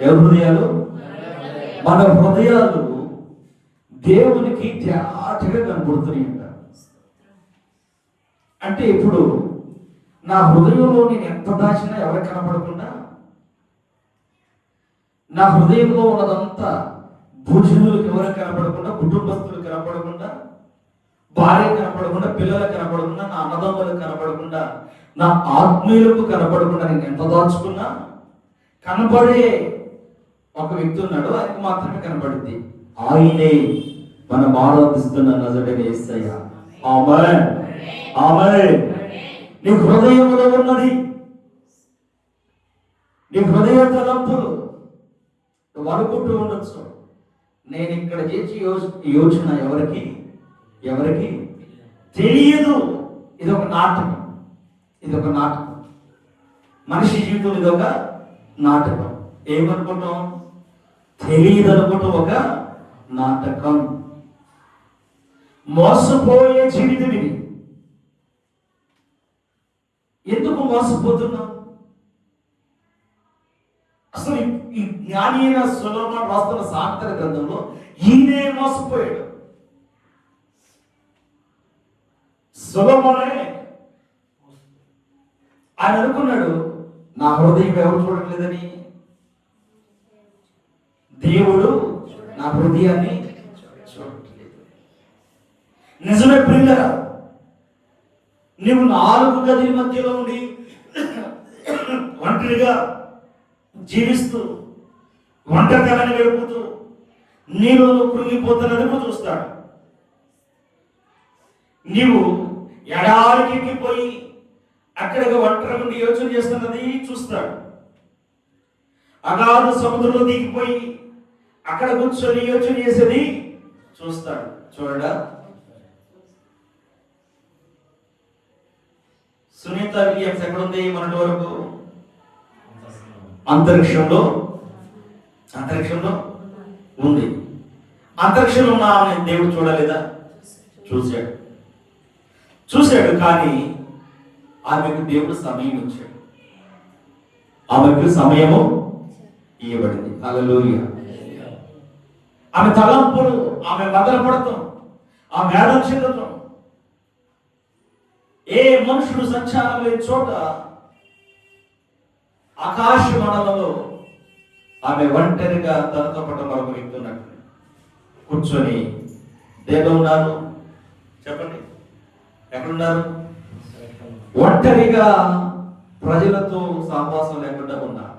ఎవరి హృదయాలు? మన హృదయాలు దేవునికి తేటగా కనబడుతున్నాయి అంట. అంటే ఇప్పుడు నా హృదయంలో నేను ఎంత దాచినా ఎవరికి కనపడకుండా, నా హృదయంలో ఉన్నదంతా భూజనులకు ఎవరికి కనపడకుండా, కుటుంబస్తులకు కనపడకుండా, భార్య కనపడకుండా, పిల్లలకు కనపడకుండా, నా అన్నదమ్ములకు కనపడకుండా, నా ఆత్మీయులకు కనపడకుండా నేను ఎంత దాచుకున్నా కనపడే ఒక వ్యక్తి ఉన్నాడు, ఆయనకు మాత్రమే కనపడింది. ఆయనే మనం ఆరాధిస్తున్న నజరేయుడైన యేసయ్య. ఆమేన్, ఆమేన్. నీ హృదయంలో ఉన్నది, నీ హృదయ తలంపులు నువ్వు అనుకుంటూ ఉండొచ్చు, నేను ఇక్కడ చేసి యోచన ఎవరికి ఎవరికి తెలియదు. ఇది ఒక నాటకం, ఇది ఒక నాటకం. మనిషి జీవితం ఇది ఒక నాటకం. ఏమనుకుంటాం? తెలియదు అనుకుంటాం, ఒక నాటకం. మోసపోయే జీవితం ఇది. ఎందుకు మోసపోతున్నాం? అసలు ఈ జ్ఞాని అయిన సొలొమోను రాస్తున్న సామెతల గ్రంథంలో ఈయనే మోసపోయాడు. సొలొమోనే ఆయన అనుకున్నాడు, నా హృదయం ఎవరు చూడట్లేదని. దేవుడు నా హృదయాన్ని చూడట్లేదు. నిజమే ప్రియులారా, నీవు 4 గదుల మధ్యలో ఉండి ఒంటరిగా జీవిస్తూ ఒంటరితనాన్ని గడుపుతూ నీలో కృంగిపోతున్నది నువ్వు చూస్తాడు. నీవు ఎడారికి ఎక్కిపోయి అక్కడికి ఒంటరి నుండి యోచన చేస్తున్నది చూస్తాడు. అగాధ సముద్రంలో దిగిపోయి అక్కడ కూర్చొని యోచన చేసేది చూస్తాడు. చూడడా, సునీత విలియమ్స్ ఎక్కడుంది మనటి వరకు? అంతరిక్షంలో ఉంది. అంతరిక్షంలో ఉన్న ఆమె దేవుడు చూడలేదా? చూశాడు. కానీ ఆమెకు దేవుడు సమయం ఇచ్చాడు. ఆమెకు సమయము ఇవ్వబడింది. హల్లెలూయా. ఆమె తలంపులు, ఆమె మదనపడతాం, ఆమె వేదన చెందటం, ఏ మనుషుడు సంచారం లేని చోట ఆకాశ మండలంలో ఆమె ఒంటరిగా తనతో పాటు మరొక వ్యక్తి ఉన్నట్టు కూర్చొని దేవుడు ఉన్నారు. చెప్పండి, ఎక్కడున్నారు? ఒంటరిగా ప్రజలతో సహవాసం లేకుండా ఉన్నారు.